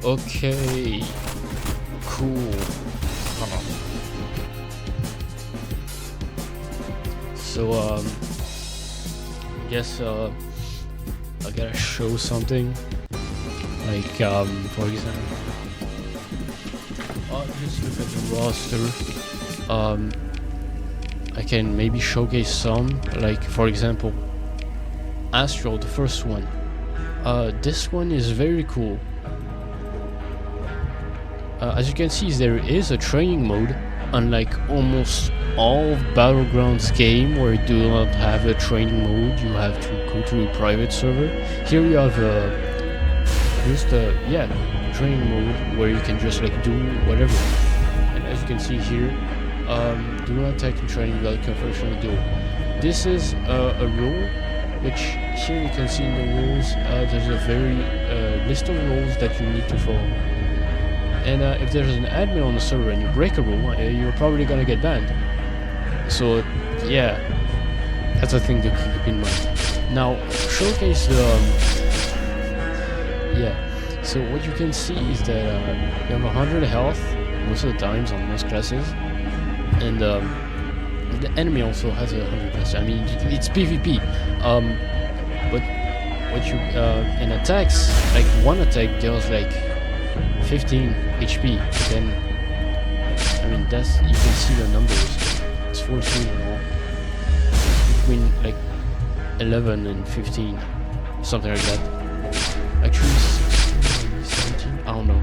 Okay, cool. So I guess I gotta show something. Like for example, just look at the roster. I can maybe showcase some. Like for example, Astral, the first one. This one is very cool. As you can see, there is a training mode, unlike almost all battlegrounds game where you do not have a training mode. You have to go to a private server. Here you have just a training mode where you can just like do whatever. And as you can see here, do not attack in training without conversion duel. This is a rule, which here you can see in the rules. There's a very list of rules that you need to follow. And if there's an admin on the server and you break a rule, you're probably gonna get banned. So yeah, that's a thing to keep in mind. Now showcase the so what you can see is that you have 100 health most of the times on most classes, and the enemy also has 100 health. I mean, it's PvP. But what you in attacks, like one attack deals like 15 HP. Then I mean that's, you can see the numbers. It's 14 or between like 11 and 15, something like that. Actually 16, 17, I don't know.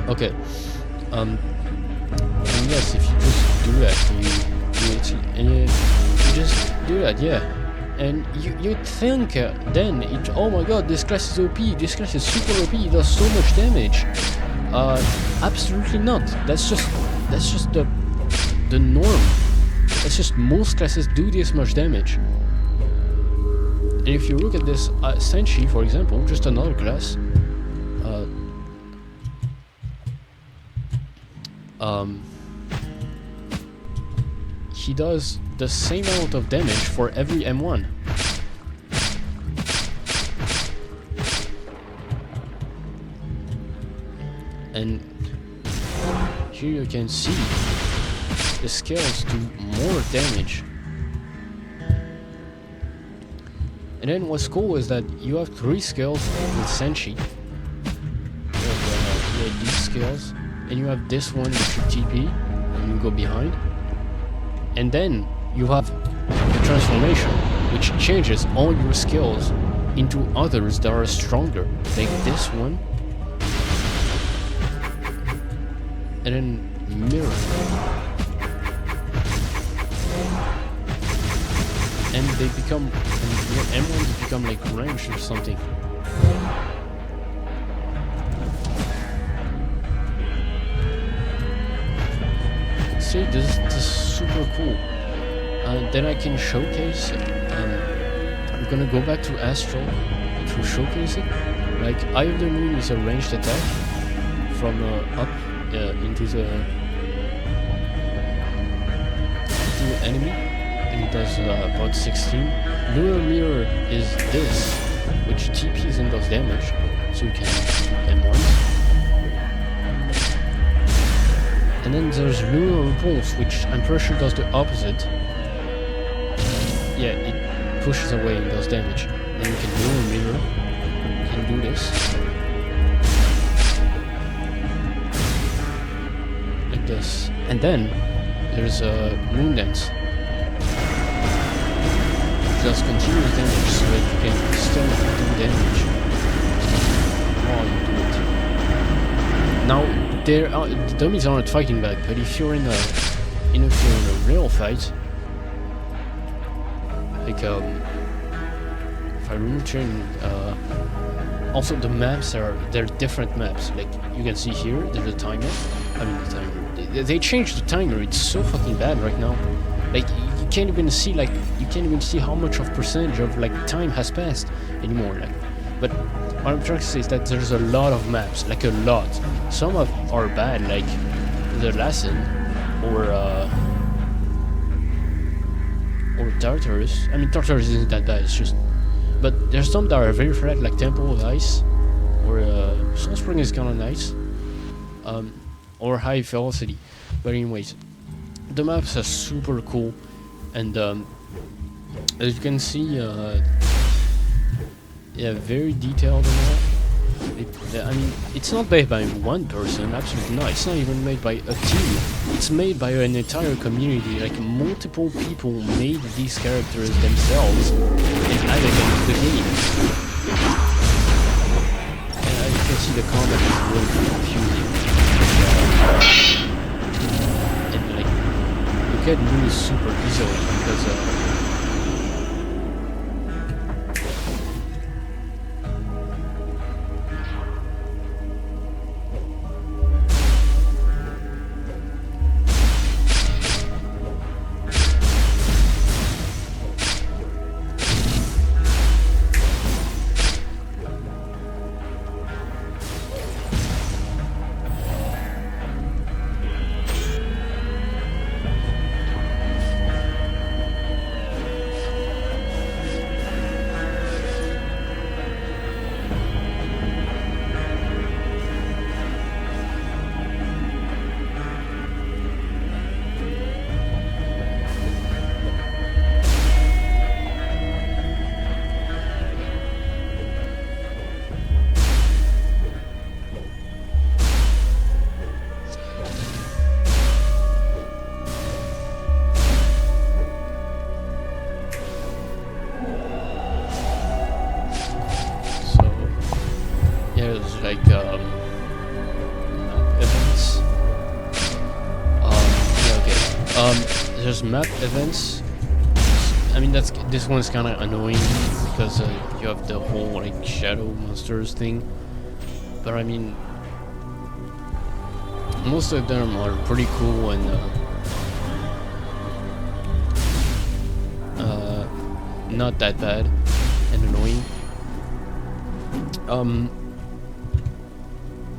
Okay. And yes, if you just do that, you just do that, yeah. And you'd think then, oh my god, this class is OP, this class is super OP, it does so much damage. Absolutely not. That's just the norm. It's just most classes do this much damage. And if you look at this Senshi, for example, just another class, he does the same amount of damage for every M1. And here you can see the scales do more damage. And then what's cool is that you have 3 scales with Senshi. You have these scales, and you have this one which you TP and you go behind. And then you have the transformation, which changes all your skills into others that are stronger, like this one. And then mirror. And they become, and your M1s become like ranged or something. See, this is super cool. Then I can showcase. I'm gonna go back to Astral to showcase it. Like Eye of the Moon is a ranged attack from up into the enemy, and it does about 16. Lunar Mirror is this, which TPs and does damage, so you can do M1s. And then there's Lunar Repulse, which I'm pretty sure does the opposite. Yeah, it pushes away and does damage. Then you can Lunar Mirror, you can do this. Like this. And then there's Moon Dance. Just continuous damage, so that you can still do damage while you do it. Now, the dummies aren't fighting back, but if you're in a real fight, like if I remember training, also the maps they're different maps. Like you can see here, there's a timer. I mean the timer. They changed the timer. It's so fucking bad right now. Like you can't even see how much of percentage of like time has passed anymore. Like, but what I'm trying to say is that there's a lot of maps, like a lot. Some are bad, like the lesson or Tartarus. I mean Tartarus isn't that bad. It's just But there's some that are very flat, like Temple of Ice, or Soul Spring is kind of nice, or High Velocity. But anyways, the maps are super cool, and as you can see, yeah, very detailed and all. I mean, it's not made by one person, absolutely not. It's not even made by a team. It's made by an entire community. Like, multiple people made these characters themselves and added them to the game. And as you can see, the combat is really confusing. And like, you get lose super easily because like events. Yeah, okay. There's map events. I mean, this one's kind of annoying because you have the whole like shadow monsters thing. But I mean, most of them are pretty cool and not that bad and annoying.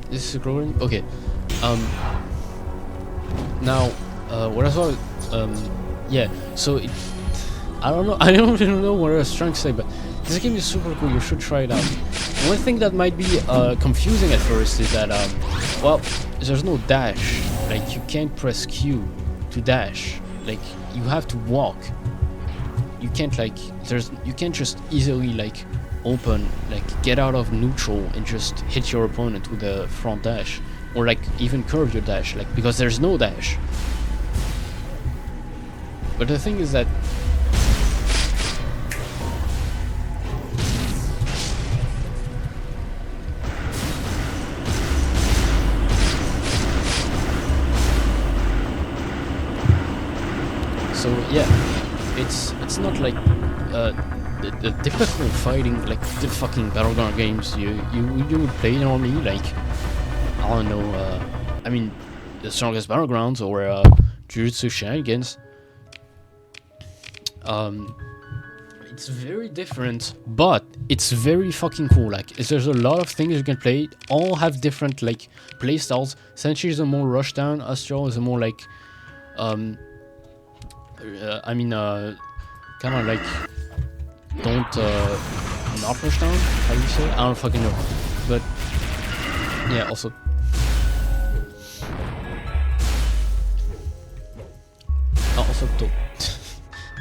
This is growing. Okay. Now, what I saw. Yeah. So I don't know. I don't even know what I was trying to say, but this game is super cool. You should try it out. One thing that might be confusing at first is that well, there's no dash. Like, you can't press Q to dash. Like, you have to walk. You can't you can't just easily like open, like get out of neutral and just hit your opponent with a front dash, or like even curve your dash, like, because there's no dash. But the thing is that so yeah, it's not like the typical fighting, like the fucking battleground games you would play normally, like, I don't know, I mean, the Strongest Battlegrounds or Jujutsu Shenanigans. It's very different, but it's very fucking cool. Like, there's a lot of things you can play, all have different like play styles. Senshi is a more rush down, Astral is a more like I mean kind of like don't not rush down, how do you say it? I don't fucking know, but yeah, also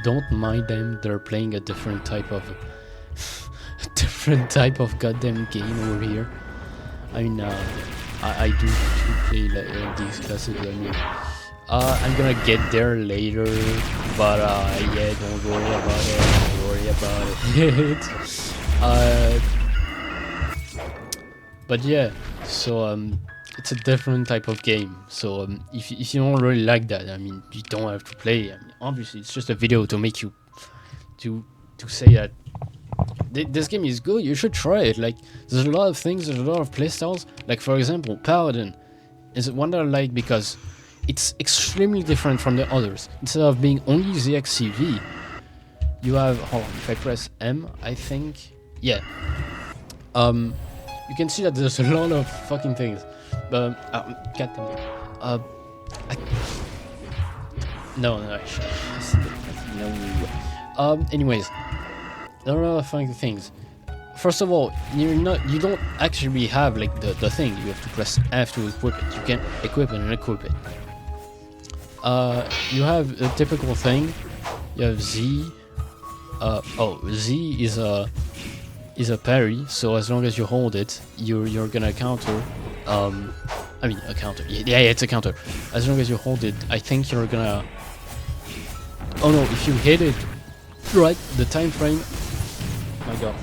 don't mind them, they're playing a different type of goddamn game over here. I mean, I do play like, these classes. I mean, I'm gonna get there later, but yeah, don't worry about it. Don't worry about it. But yeah, so it's a different type of game. So if you don't really like that, I mean, you don't have to play. I mean, obviously, it's just a video to make you to say that this game is good. You should try it. Like, there's a lot of things. There's a lot of playstyles. Like, for example, Paladin is one that I like because it's extremely different from the others. Instead of being only ZXCV, you have, hold on, if I press M, I think, yeah, you can see that there's a lot of fucking things. But no, anyways, there are a lot of funny things. First of all, you don't actually have like the thing. You have to press F to equip it. You can equip it and equip it. You have a typical thing. You have Z. Z is a parry. So as long as you hold it, you're gonna counter. I mean a counter. Yeah, it's a counter. As long as you hold it, I think you're gonna. Oh no! If you hit it right, the time frame. My God.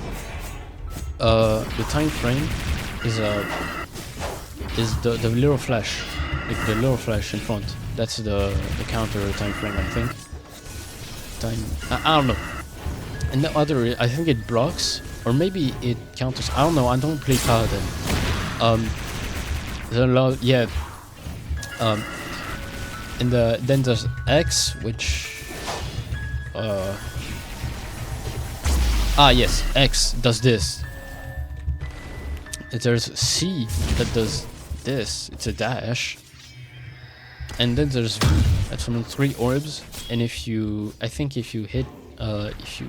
The time frame is the little flash, like the little flash in front. That's the counter time frame, I think. I don't know. And the other, I think it blocks, or maybe it counters. I don't know. I don't play Paladin. There's a lot, yeah. And then there's X, which yes, X does this. There's C that does this. It's a dash. And then there's V. That's from 3 orbs. And if you, I think if you hit, if you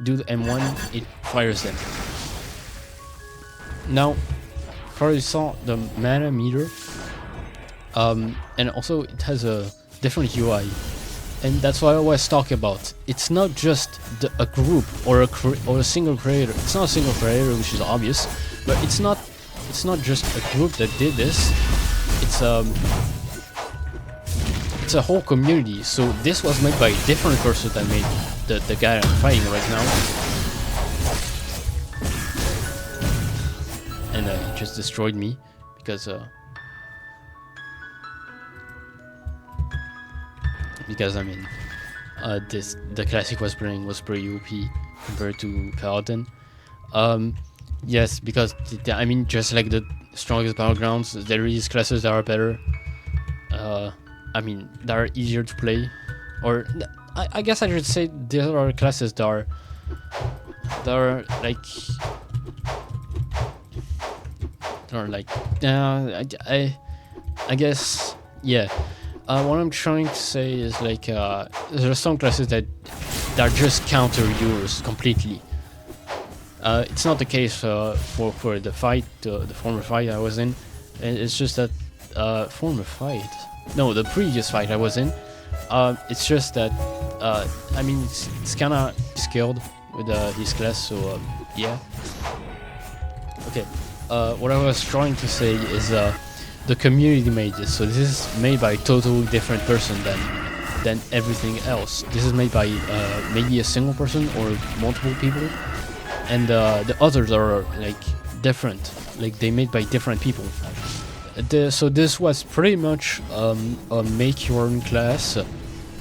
do the M1, it fires them. Now, probably saw the mana meter. And also it has a different UI. And that's what I always talk about. It's not just a group or a single creator. It's not a single creator, which is obvious, but it's not just a group that did this. It's a whole community. So this was made by a different person that made the guy I'm fighting right now. And he just destroyed me because I mean, the classic was pretty OP compared to K.A.I.N. Yes, because I mean, just like the strongest battlegrounds, there is classes that are better. I mean, that are easier to play, or I guess I should say there are classes that are like I guess, yeah. What I'm trying to say is like there are some classes that just counter yours completely. It's not the case for the fight, the former fight I was in. It's just that former fight. No, the previous fight I was in. It's just that I mean it's kind of skilled with his class, so yeah. Okay. What I was trying to say is the community made this, so this is made by a totally different person than everything else. This is made by maybe a single person or multiple people, and the others are like different, like they made by different people. So this was pretty much a make your own class,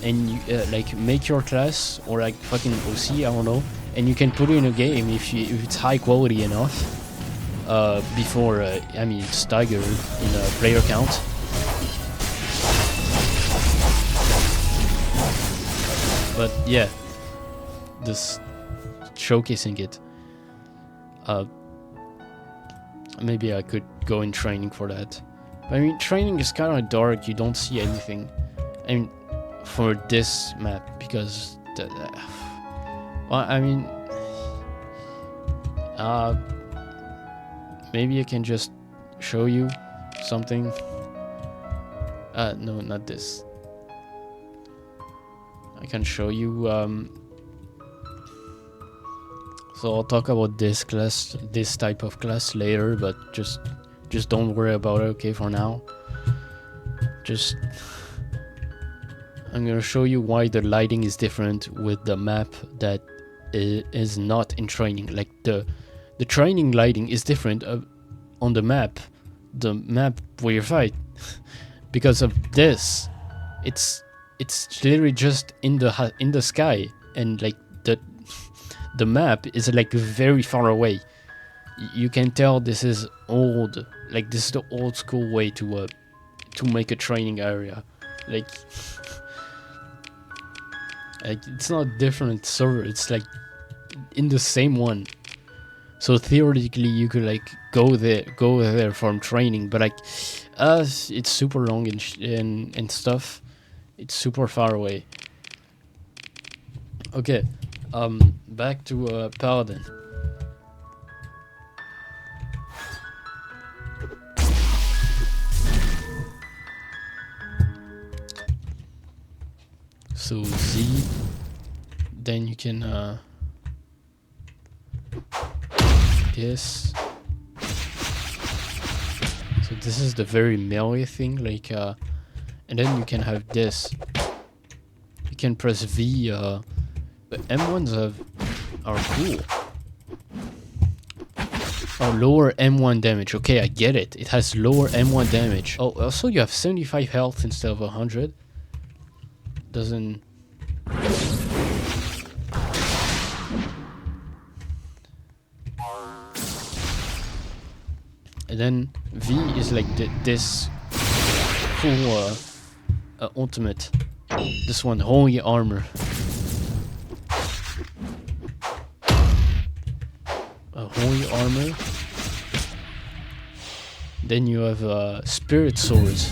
and you, like make your class or like fucking OC, I don't know, and you can put it in a game if it's high quality enough. Before I mean it's staggered in a player count. But yeah, this showcasing it. Maybe I could go in training for that. I mean, training is kind of dark. You don't see anything. I mean, for this map because well, I mean, maybe I can just show you something. No, not this. I can show you. So I'll talk about this class, this type of class later, but just don't worry about it, okay, for now. I'm gonna show you why the lighting is different with the map that is not in training. Like the training lighting is different on the map where you fight. Because of this, it's literally just in the sky, and like the map is like very far away. You can tell this is old, like this is the old school way to make a training area. Like it's not different server, it's like in the same one. So theoretically you could like go there from training, but like it's super long and stuff. It's super far away. Okay, Back to Paladin. So Z, then you can this. So this is the very melee thing, like and then you can have this. You can press V. But M1s are cool. Oh, lower M1 damage. Okay, I get it. It has lower M1 damage. Oh, also you have 75 health instead of 100. Doesn't... And then V is like this cool ultimate. This one, holy armor. Holy armor. Then you have spirit swords.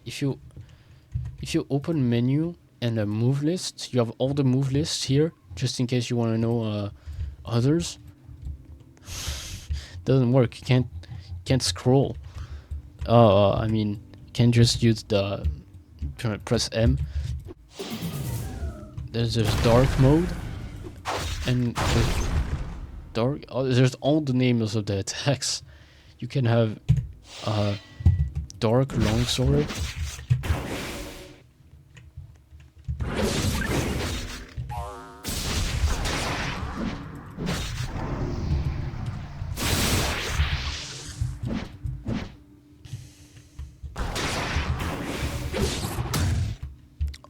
If you open menu and a move list, you have all the move lists here, just in case you want to know others. Doesn't work. You can't scroll. I mean, you can just use the press M. There's dark mode, and dark. Oh, there's all the names of the attacks. You can have dark longsword.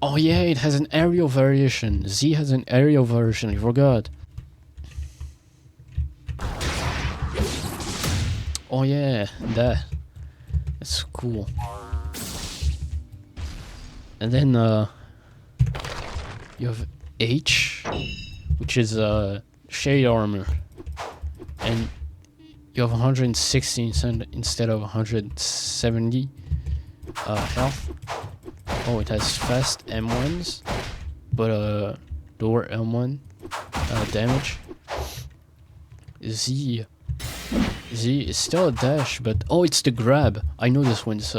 Oh yeah, it has an aerial variation. Z has an aerial version, I forgot. Oh yeah, that's cool. And then you have H, which is shade armor. And you have 160 instead of 170 health. Oh, it has fast M1s, but lower M1 damage. Z is still a dash, but oh, it's the grab. I know this one's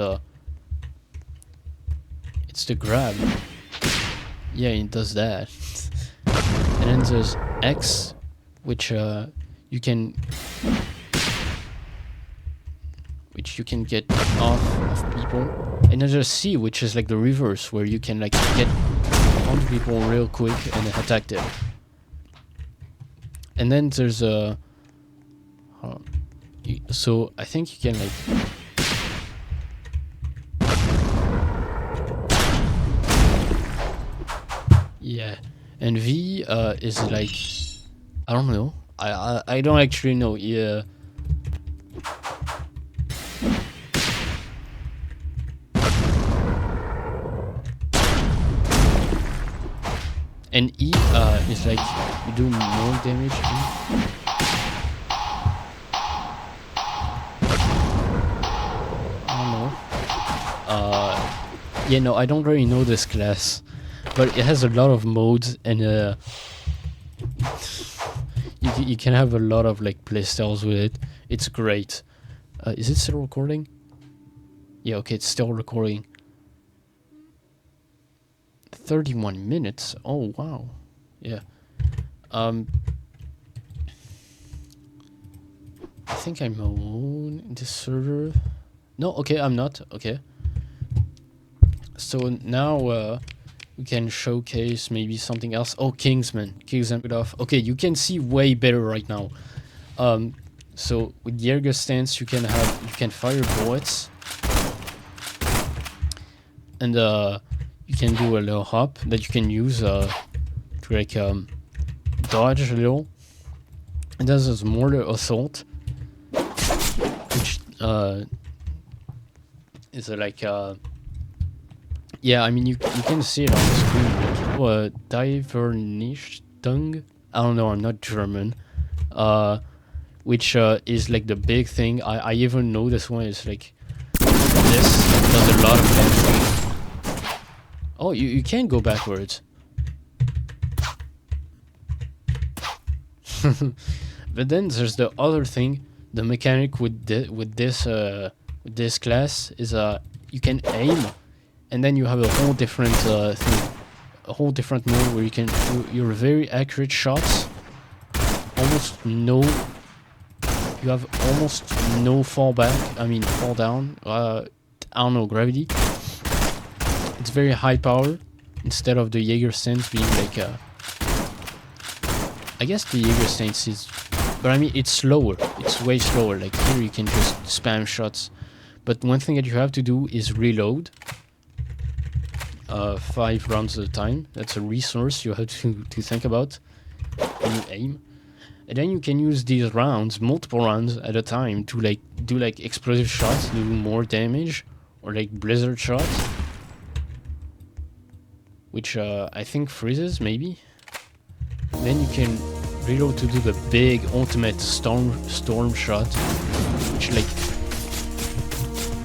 it's the grab. Yeah, it does that. And then there's X, which you can get off of people. And then there's C, which is like the reverse, where you can like get on people real quick and attack them. And then there's a so I think you can like yeah. And V is like, I don't know. I don't actually know. Yeah. And E is like you do more damage. I don't know. Yeah, no, I don't really know this class, but it has a lot of modes, and you can have a lot of like playstyles with it. It's great. Is it still recording? Yeah, okay, it's still recording. 31 minutes. Oh wow. Yeah. I think I'm alone in this server. No, okay, I'm not. Okay. So now we can showcase maybe something else. Oh, Kingsman off. Okay, you can see way better right now. So with Jaeger stance, you can fire bullets, and you can do a little hop that you can use to like dodge a little. And there's this mortar assault, which is like yeah, I mean you can see it on the screen. Divernichtung. I don't know. I'm not German. Which is like the big thing. I even know this one is like this. does a lot of damage. Oh, you can go backwards. But then there's the other thing. The mechanic with this class is you can aim, and then you have a whole different thing, a whole different mode where you can do your very accurate shots. Almost no. You have almost no fall back. I mean fall down. I don't know, gravity. It's very high power instead of the Jaeger stance being like I guess the Jaeger stance is, but I mean it's slower. It's way slower. Like here you can just spam shots, but one thing that you have to do is reload. 5 rounds at a time. That's a resource you have to think about when you aim. And then you can use these rounds, multiple rounds at a time, to like do like explosive shots, do more damage, or like blizzard shots, which I think freezes maybe. Then you can reload to do the big ultimate storm shot, which like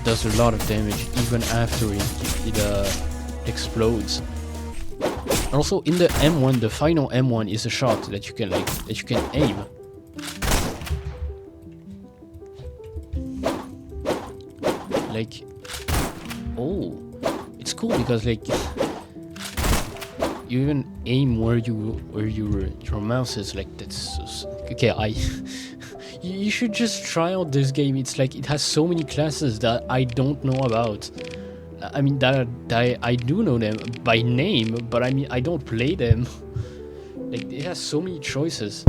does a lot of damage even after it explodes. Also in the M1, the final M1 is a shot that you can aim. Like, oh, it's cool because like you even aim where your mouse is. Like that's okay. You should just try out this game. It's like it has so many classes that I don't know about. I mean that I do know them by name, but I mean I don't play them. Like it has so many choices.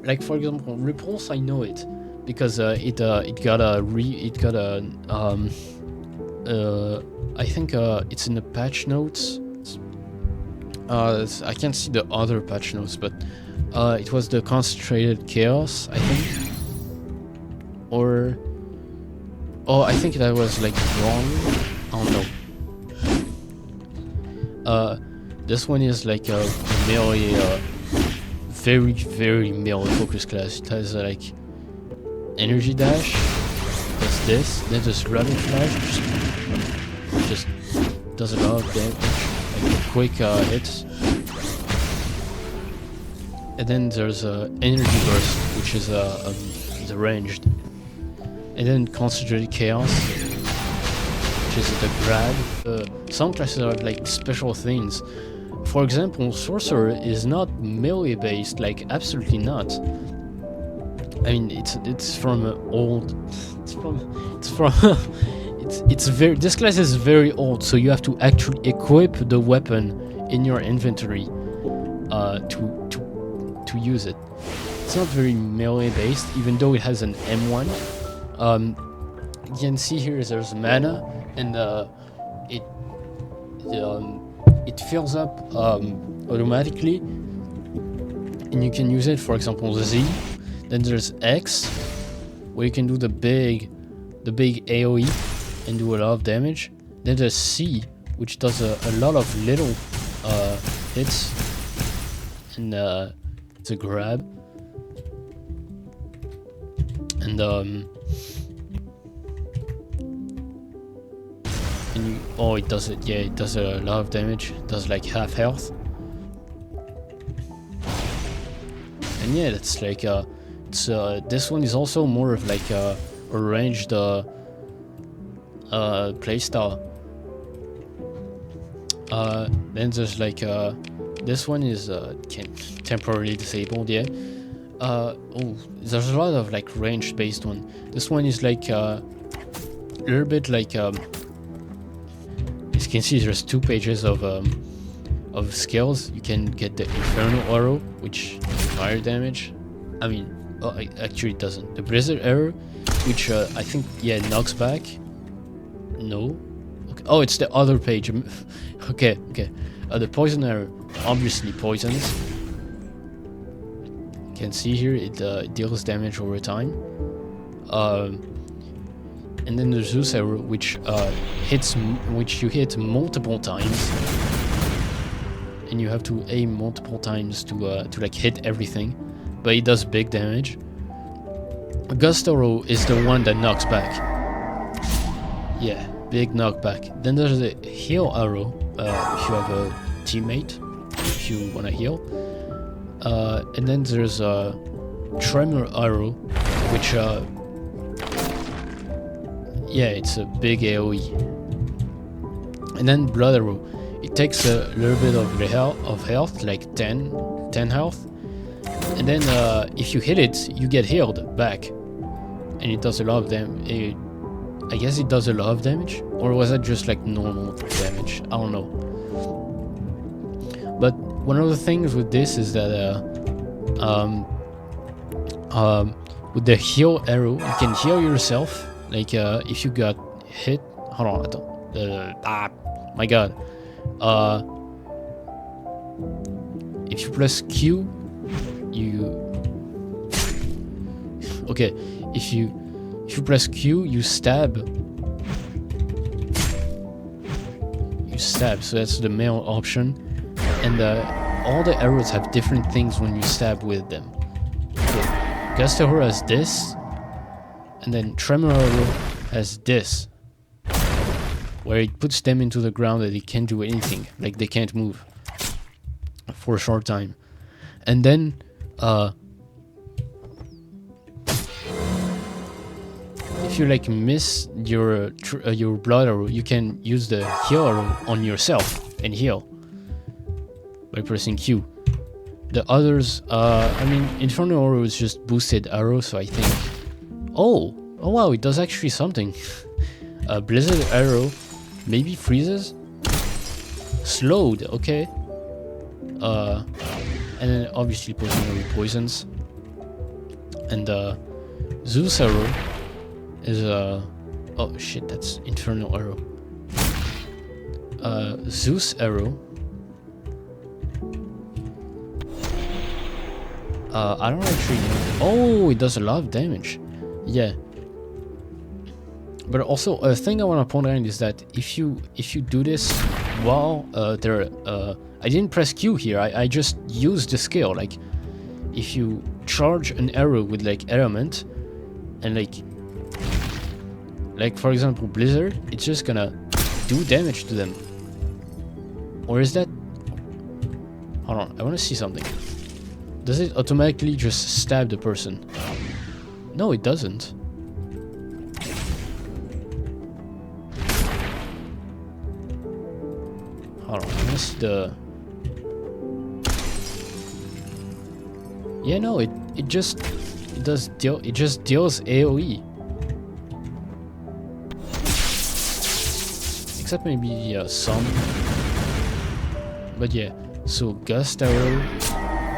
Like for example, Repulse, I know it because it got a I think it's in the patch notes. I can't see the other patch notes, but it was the concentrated chaos, I think, or oh, I think that was like wrong. I don't know. This one is like a melee, very, very melee focused class. It has like energy dash, does this, then there's rapid flash, just does a lot of damage, like quick hits. And then there's energy burst, which is the ranged. And then concentrated chaos, which is the grab. Some classes are like special things. For example, sorcerer is not melee based, like absolutely not. I mean, it's from old. It's very. This class is very old, so you have to actually equip the weapon in your inventory to use it. It's not very melee based, even though it has an M1. You can see here there's mana, and it fills up automatically, and you can use it. For example, Z. Then there's X, where you can do the big AOE and do a lot of damage. Then there's C, which does a lot of little hits, and it's a grab. And oh, it does it. Yeah, it does a lot of damage. It does like half health. And yeah, that's like it's this one is also more of like a ranged playstyle. Then there's like this one is temporarily disabled. Yeah. Oh, there's a lot of like range based one. This one is like a little bit like as you can see, there's 2 pages of skills. You can get the Infernal Arrow, which does fire damage. I mean, oh, actually it doesn't. The Blizzard Arrow, which I think knocks back. No. Okay. Oh, it's the other page. Okay. The Poison Arrow obviously poisons. You can see here it deals damage over time. And then the Zeus Arrow, which you hit multiple times, and you have to aim multiple times to like hit everything, but it does big damage. Gust Arrow is the one that knocks back. Yeah, big knockback. Then there's the heal arrow, if you have a teammate, if you wanna heal. And then there's a tremor arrow, which yeah, it's a big AoE. And then blood arrow. It takes a little bit of health, like 10 health. And then if you hit it, you get healed back. And it does a lot of damage. I guess it does a lot of damage? Or was that just like normal damage? I don't know. But one of the things with this is that with the heal arrow, you can heal yourself. Like if you got hit. Hold on, attends. My god. If you press Q, okay, if you press Q, you stab. So that's the male option. And all the arrows have different things when you stab with them. Okay, Gust arrow has this, and then Tremor arrow has this, where it puts them into the ground and they can't do anything, like they can't move for a short time. And then if you like miss your blood arrow, you can use the heal arrow on yourself and heal by pressing Q. The others, I mean, Inferno arrow is just boosted arrow, so I think. Oh wow, it does actually something. Blizzard arrow maybe freezes, slowed. Okay. And then obviously poison poisons. And Zeus arrow is oh shit, that's Infernal arrow. Zeus arrow. I don't actually know. Oh, it does a lot of damage. Yeah. But also a thing I want to point out is that if you do this while I didn't press Q here. I just used the skill. Like if you charge an arrow with like element and like for example Blizzard, it's just gonna do damage to them. Or is that? Hold on, I want to see something. Does it automatically just stab the person? No, it doesn't. Hold on, I want to see the... Yeah, no, it just deals AoE. Except maybe some. But yeah, so Gust arrow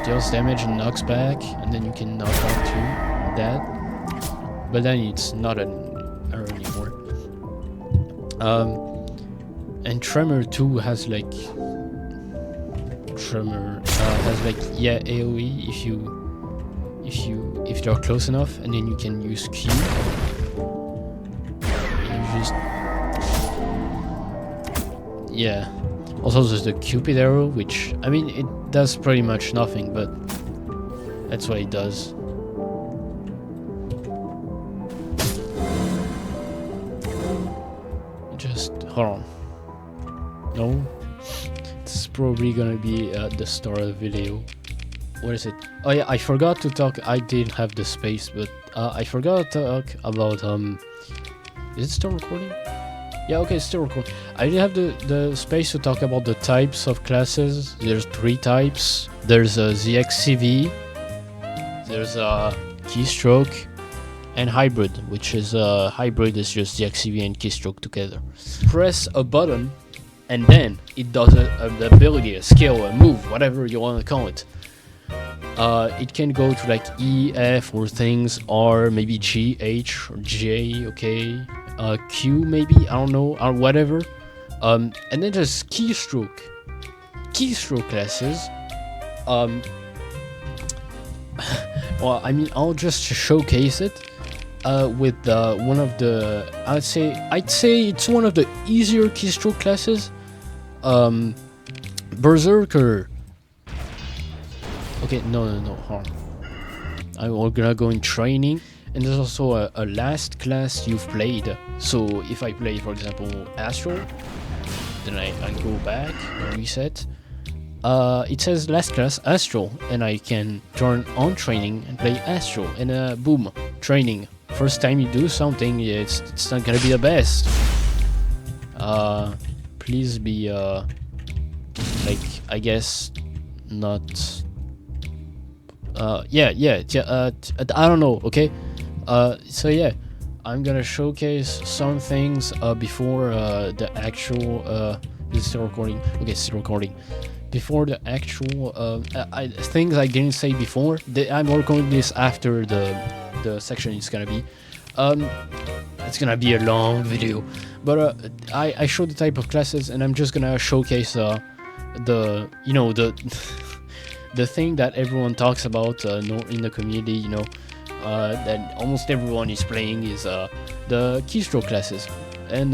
deals damage and knocks back, and then you can knock out too that. But then it's not an arrow anymore. And Tremor 2 has like yeah, AoE if they're close enough, and then you can use Q. And you just yeah. Also there's the Cupid arrow, which I mean it does pretty much nothing, but that's what it does. Just hold on. No, this is probably gonna be the start of the video. What is it? Oh yeah, I forgot to talk. I did have the space, but I forgot to talk about is it still recording? Yeah, okay, it's still recording. I did have the space to talk about the types of classes. There's 3 types. There's a ZXCV, there's a Keystroke, and Hybrid, which is Hybrid is just ZXCV and Keystroke together. Press a button, and then it does the ability, a skill, a move, whatever you want to call it. It can go to like E, F, or things, R, maybe G, H, or J, okay. Q maybe, I don't know, or whatever. And then there's Keystroke classes. Well, I mean, I'll just showcase it with one of the, I'd say it's one of the easier Keystroke classes. Berserker. Okay, no, hold on. I'm gonna go in training, and there's also a last class you've played. So if I play, for example, Astral, then I go back, reset. It says last class Astral, and I can turn on training and play Astral, and boom, training. First time you do something, yeah, it's not gonna be the best. Please be like, I guess not. I don't know. Okay. So yeah, I'm gonna showcase some things before the actual. Is it still recording? Okay, it's still recording. Before the actual things I didn't say before. I'm recording this after the section is gonna be. It's gonna be a long video, but I showed the type of classes, and I'm just gonna showcase the the thing that everyone talks about in the community, that almost everyone is playing is the keystroke classes. And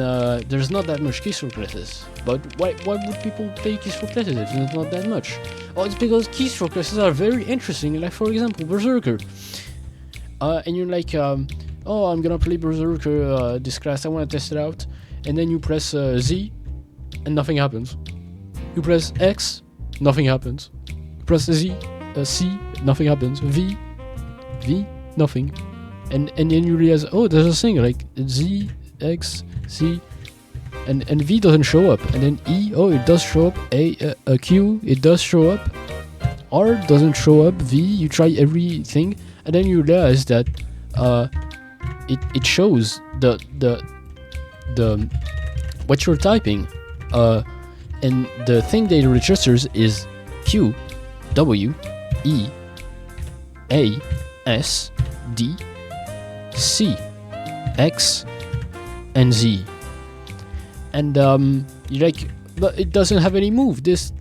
there's not that much keystroke classes. But why would people play keystroke classes if there's not that much? Oh, it's because keystroke classes are very interesting. Like, for example, Berserker. And you're like, oh, I'm gonna play Berserker, this class, I wanna test it out. And then you press Z, and nothing happens. You press X, nothing happens. You press Z, C, nothing happens. V, nothing. And then you realize, oh, there's a thing like Z, X, C, and V doesn't show up. And then E, oh, it does show up. A Q, it does show up. R doesn't show up. V, you try everything, and then you realize that it shows the what you're typing, and the thing that it registers is Q, W, E, A, S, D, C, X, and Z. And you're like, but it doesn't have any move. This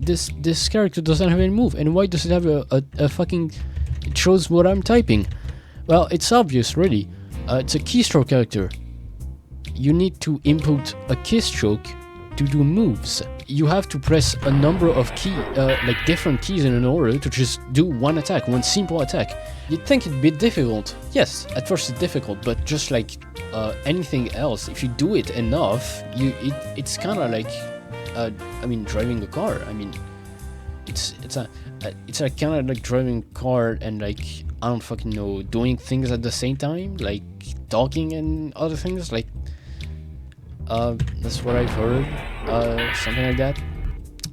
character doesn't have any move. And why does it have a fucking... It shows what I'm typing. Well, it's obvious, really. It's a keystroke character. You need to input a keystroke to do moves. You have to press a number of like different keys in an order to just do one attack, one simple attack. You'd think it'd be difficult. Yes, at first it's difficult, but just like anything else, if you do it enough, it's kind of like, I mean, driving a car. I mean, it's a kind of like driving a car and like, I don't fucking know, doing things at the same time, like talking and other things, like. That's what I've heard, something like that.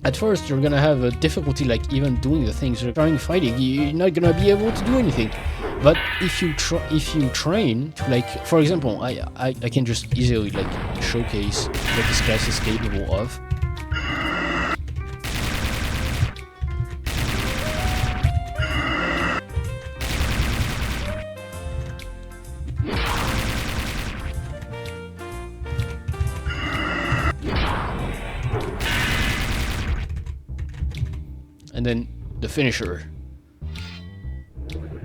At first, you're gonna have a difficulty, like even doing the things you're trying fighting. You're not gonna be able to do anything. But if you train to, like, for example, I can just easily like showcase what this class is capable of. And then the finisher.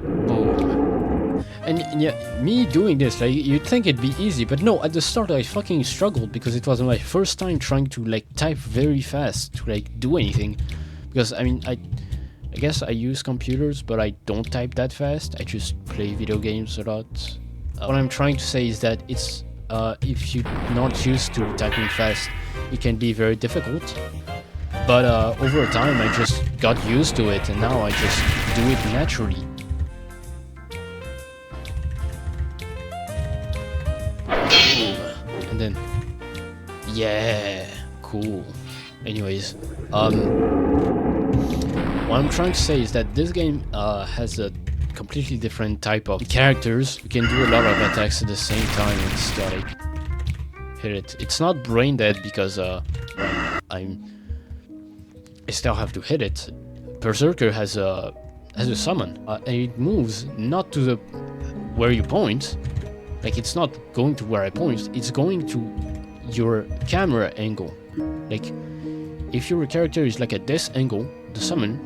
Boom. And yeah, me doing this, like, you'd think it'd be easy, but no, at the start I fucking struggled because it was my first time trying to like type very fast to like do anything. Because I mean, I guess I use computers, but I don't type that fast. I just play video games a lot. What I'm trying to say is that it's if you're not used to typing fast, it can be very difficult. But over time, I just got used to it, and now I just do it naturally. And then, yeah, cool. Anyways, what I'm trying to say is that this game has a completely different type of characters. You can do a lot of attacks at the same time and still like hit it. It's not brain dead because I still have to hit it. Berserker has a summon, and it moves not to the where you point. Like, it's not going to where I point. It's going to your camera angle. Like, if your character is like at this angle, the summon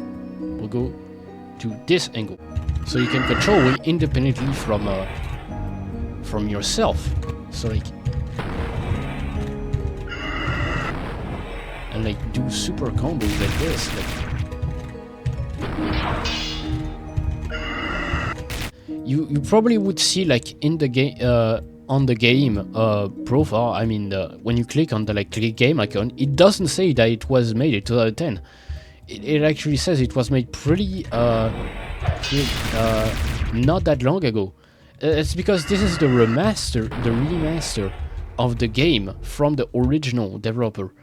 will go to this angle, so you can control it independently from yourself. So like. And like do super combos like this, like you probably would see like in the game on the game profile. I mean, when you click on the like click game icon, it doesn't say that it was made in 2010. It actually says it was made pretty not that long ago. It's because this is the remaster of the game from the original developer.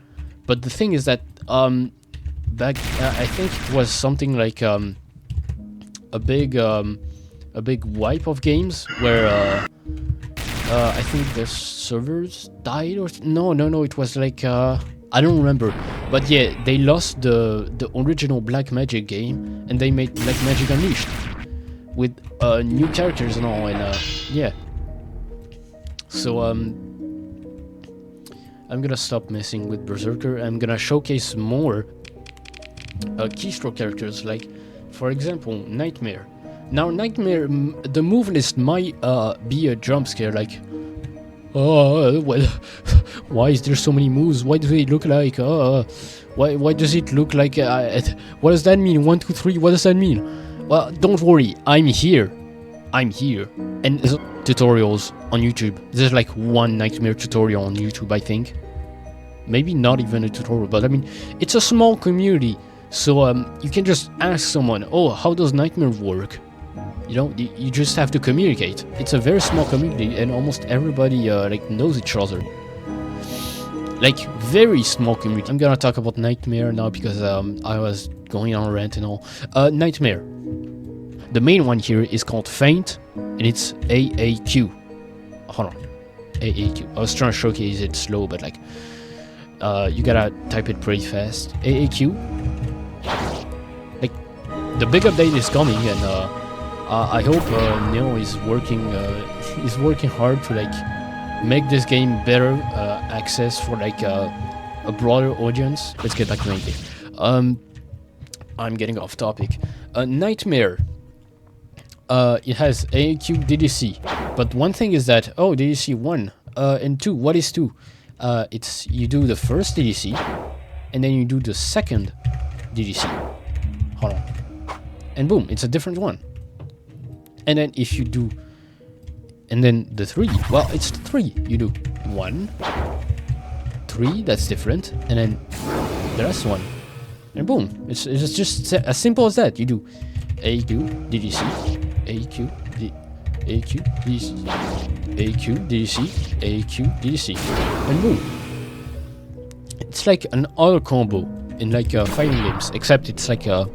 But the thing is that back I think it was something like a big wipe of games where I think the servers died or no, it was like I don't remember, but yeah, they lost the original Black Magic game and they made Black Magic Unleashed with new characters and all, and yeah. So I'm gonna stop messing with Berserker. I'm gonna showcase more keystroke characters, like for example Nightmare. Now Nightmare, the move list might be a jump scare, like oh well, why is there so many moves, why do they look like why does it look like what does that mean, 1 2 3, what does that mean? Well, don't worry, I'm here, and there's tutorials on YouTube. There's like one Nightmare tutorial on YouTube, I think, maybe not even a tutorial, but I mean it's a small community, so you can just ask someone, oh, how does Nightmare work? You know, you just have to communicate. It's a very small community, and almost everybody like knows each other. Like very small community. I'm gonna talk about Nightmare now because I was going on a rant and all. Nightmare. The main one here is called Faint, and it's AAQ. Hold on, AAQ. I was trying to showcase it slow, but like you gotta type it pretty fast. AAQ. Like the big update is coming, and I hope Neil is working hard to like make this game better access for like a broader audience. Let's get back to anything. I'm getting off topic. Nightmare. It has AQ DDC, but one thing is that DDC 1 and 2. What is 2? It's you do the first DDC, and then you do the second DDC. Hold on, and boom, it's a different one. And then if you do, and then the 3, well, it's 3. You do 1, 3, that's different, and then the last one, and boom, it's just as simple as that. You do AQ DDC, AQ DDC, AQ DDC, AQ DDC, and boom. It's like an auto combo in like fighting games, except it's like your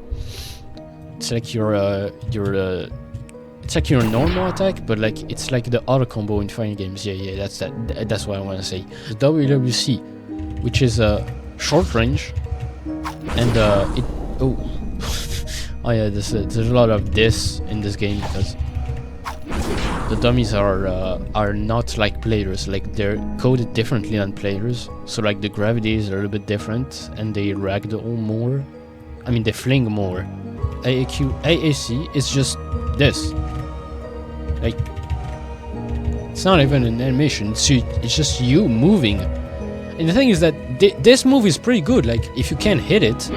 it's like your normal attack, but like it's like the auto combo in fighting games. Yeah, that's what I want to say. The WWC, which is short range, and oh yeah, there's a lot of this in this game because the dummies are not like players. Like they're coded differently than players. So like the gravities are a little bit different, and they ragdoll more. I mean, they fling more. AAC is just this. Like, it's not even an animation, it's just you moving. And the thing is that this move is pretty good. Like, if you can't hit it,